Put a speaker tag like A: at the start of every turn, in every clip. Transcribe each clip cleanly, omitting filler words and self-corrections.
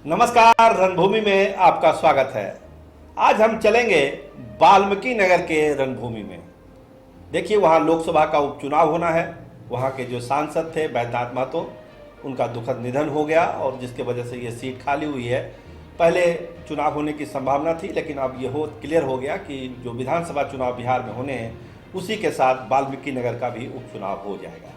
A: नमस्कार, रणभूमि में आपका स्वागत है। आज हम चलेंगे वाल्मीकि नगर के रणभूमि में। देखिए, वहाँ लोकसभा का उपचुनाव होना है। वहाँ के जो सांसद थे बैद्यनाथ महतो, उनका दुखद निधन हो गया और जिसके वजह से ये सीट खाली हुई है। पहले चुनाव होने की संभावना थी, लेकिन अब ये क्लियर हो गया कि जो विधानसभा चुनाव बिहार में होने हैं उसी के साथ वाल्मीकि नगर का भी उपचुनाव हो जाएगा।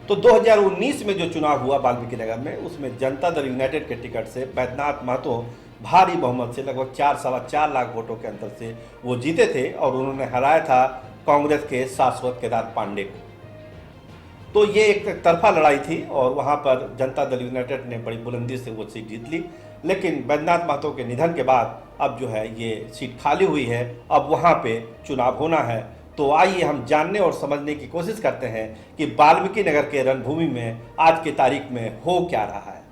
A: तो 2019 में जो चुनाव हुआ वाल्मीकि नगर में, उसमें जनता दल यूनाइटेड के टिकट से बैद्यनाथ महतो भारी बहुमत से लगभग 4-4.25 लाख वोटों के अंतर से वो जीते थे और उन्होंने हराया था कांग्रेस के शाश्वत केदार पांडे को। तो ये एक तरफा लड़ाई थी और वहाँ पर जनता दल यूनाइटेड ने बड़ी बुलंदी से वो सीट जीत ली। लेकिन बैद्यनाथ महतो के निधन के बाद अब जो है ये सीट खाली हुई है, अब वहाँ पे चुनाव होना है। तो आइए हम जानने और समझने की कोशिश करते हैं कि वाल्मीकि नगर के रणभूमि में आज की तारीख में हो क्या रहा है।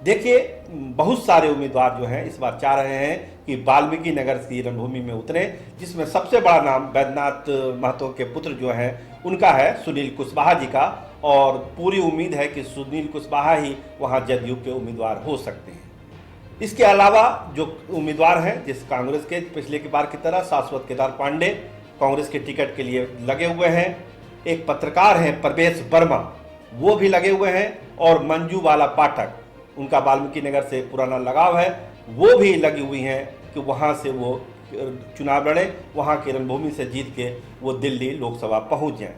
A: देखिए, बहुत सारे उम्मीदवार जो हैं इस बार चाह रहे हैं कि वाल्मीकि नगर की रणभूमि में उतरे, जिसमें सबसे बड़ा नाम बैद्यनाथ महतो के पुत्र जो हैं उनका है, सुनील कुशवाहा जी का। और पूरी उम्मीद है कि सुनील कुशवाहा ही वहाँ जदयू के उम्मीदवार हो सकते हैं। इसके अलावा जो उम्मीदवार हैं, जिस कांग्रेस के पिछले की बार की तरह शाश्वत केदार पांडे कांग्रेस के टिकट के लिए लगे हुए हैं, एक पत्रकार हैं प्रवेश वर्मा, वो भी लगे हुए हैं, और मंजू बाला पाठक, उनका वाल्मीकि नगर से पुराना लगाव है, वो भी लगी हुई हैं कि वहाँ से वो चुनाव लड़े, वहाँ की रणभूमि से जीत के वो दिल्ली लोकसभा पहुँच जाएं।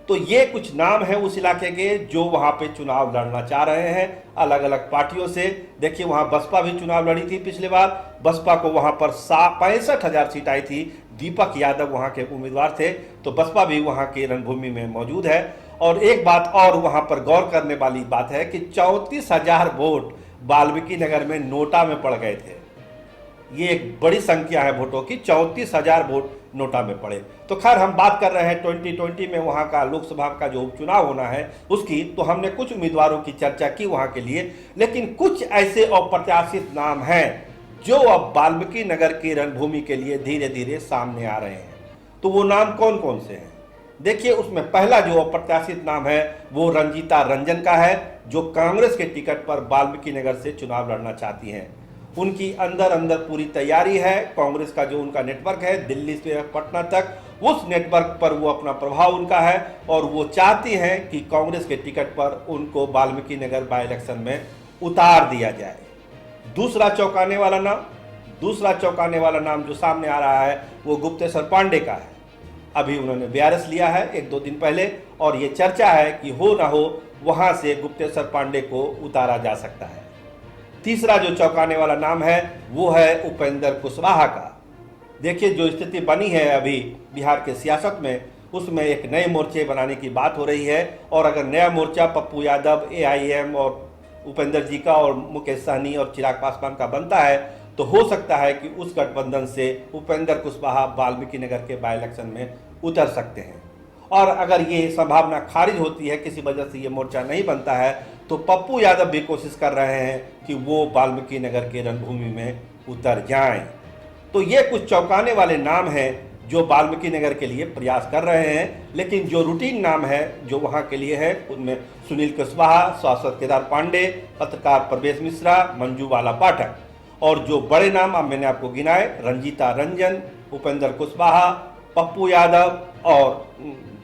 A: तो ये कुछ नाम हैं उस इलाके के जो वहाँ पे चुनाव लड़ना चाह रहे हैं अलग अलग पार्टियों से। देखिए, वहाँ बसपा भी चुनाव लड़ी थी पिछली बार, बसपा को वहाँ पर 65,000 सीट आई थी। दीपक यादव वहाँ के उम्मीदवार थे, तो बसपा भी वहाँ की रणभूमि में मौजूद है। और एक बात और वहाँ पर गौर करने वाली बात है कि 34,000 वोट वाल्मीकि नगर में नोटा में पड़ गए थे। ये एक बड़ी संख्या है वोटों की, 34,000 वोट नोटा में पड़े। तो खैर, हम बात कर रहे हैं 2020 में वहाँ का लोकसभा का जो उपचुनाव होना है उसकी। तो हमने कुछ उम्मीदवारों की चर्चा की वहाँ के लिए, लेकिन कुछ ऐसे अप्रत्याशित नाम हैं जो अब वाल्मीकि नगर की रणभूमि के लिए धीरे धीरे सामने आ रहे हैं। तो वो नाम कौन कौन से हैं? देखिए, उसमें पहला जो अप्रत्याशित नाम है वो रंजीता रंजन का है, जो कांग्रेस के टिकट पर वाल्मीकि नगर से चुनाव लड़ना चाहती हैं। उनकी अंदर अंदर पूरी तैयारी है। कांग्रेस का जो उनका नेटवर्क है दिल्ली से पटना तक, उस नेटवर्क पर वो अपना प्रभाव उनका है और वो चाहती हैं कि कांग्रेस के टिकट पर उनको वाल्मीकि नगर बाई इलेक्शन में उतार दिया जाए। दूसरा चौंकाने वाला नाम जो सामने आ रहा है वो गुप्तेश्वर पांडे का है। अभी उन्होंने बीआरएस लिया है 1-2 दिन पहले, और ये चर्चा है कि हो ना हो वहां से गुप्तेश्वर पांडे को उतारा जा सकता है। तीसरा जो चौंकाने वाला नाम है वो है उपेंद्र कुशवाहा का। देखिए, जो स्थिति बनी है अभी बिहार के सियासत में, उसमें एक नए मोर्चे बनाने की बात हो रही है। और अगर नया मोर्चा पप्पू यादव, एआईएम और उपेंद्र जी का और मुकेश सहनी और चिराग पासवान का बनता है, तो हो सकता है कि उस गठबंधन से उपेंद्र कुशवाहा वाल्मीकि नगर के बाई इलेक्शन में उतर सकते हैं। और अगर ये संभावना खारिज होती है, किसी वजह से ये मोर्चा नहीं बनता है, तो पप्पू यादव भी कोशिश कर रहे हैं कि वो वाल्मीकि नगर के रणभूमि में उतर जाएं। तो ये कुछ चौंकाने वाले नाम हैं जो वाल्मीकि नगर के लिए प्रयास कर रहे हैं। लेकिन जो रूटीन नाम है जो वहाँ के लिए है, उनमें सुनील कुशवाहा, शाश्वत केदार पांडे, पत्रकार प्रवेश मिश्रा, मंजू बाला पाठक, और जो बड़े नाम अब मैंने आपको गिनाए, रंजीता रंजन, उपेंद्र कुशवाहा, पप्पू यादव और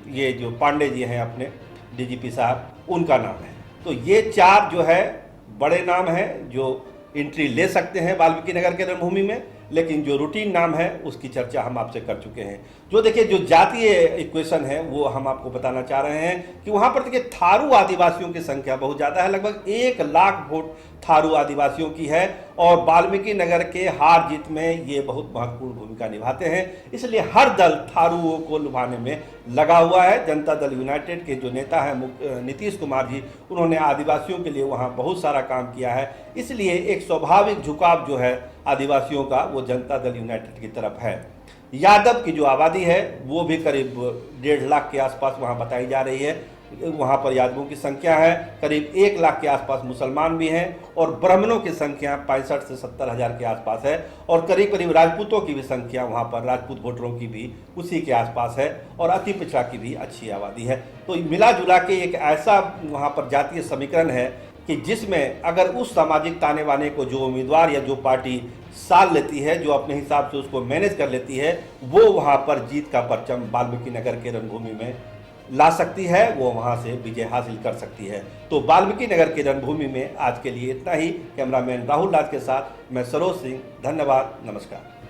A: ये जो पांडे जी हैं अपने डीजीपी साहब, उनका नाम है। तो ये 4 जो है बड़े नाम हैं जो एंट्री ले सकते हैं वाल्मीकि नगर के रणभूमि में। लेकिन जो रूटीन नाम है उसकी चर्चा हम आपसे कर चुके हैं। जो देखिए, जो जातीय इक्वेशन है वो हम आपको बताना चाह रहे हैं कि वहाँ पर देखिए थारू आदिवासियों की संख्या बहुत ज़्यादा है, लगभग 1 लाख वोट थारू आदिवासियों की है। और वाल्मीकि नगर के हार जीत में ये बहुत महत्वपूर्ण भूमिका निभाते हैं। इसलिए हर दल थारूओं को लुभाने में लगा हुआ है। जनता दल यूनाइटेड के जो नेता हैं नीतीश कुमार जी, उन्होंने आदिवासियों के लिए वहाँ बहुत सारा काम किया है। इसलिए एक स्वाभाविक झुकाव जो है आदिवासियों का वो जनता दल यूनाइटेड की तरफ है। यादव की जो आबादी है वो भी करीब 1.5 लाख के आसपास वहाँ बताई जा रही है। वहाँ पर यादवों की संख्या है, करीब 1 लाख के आसपास मुसलमान भी हैं, और ब्राह्मणों की संख्या 65 से 70 हज़ार के आसपास है। और करीब करीब राजपूतों की भी संख्या वहाँ पर, राजपूत वोटरों की भी उसी के आसपास है, और अति पिछड़ा की भी अच्छी आबादी है। तो मिला जुला के एक ऐसा वहाँ पर जातीय समीकरण है कि जिसमें अगर उस सामाजिक ताने बाने को जो उम्मीदवार या जो पार्टी साल लेती है, जो अपने हिसाब से उसको मैनेज कर लेती है, वो वहाँ पर जीत का परचम वाल्मीकि नगर के रणभूमि में ला सकती है, वो वहाँ से विजय हासिल कर सकती है। तो वाल्मीकि नगर की रणभूमि में आज के लिए इतना ही। कैमरामैन राहुल राज के साथ मैं सरोज सिंह, धन्यवाद, नमस्कार।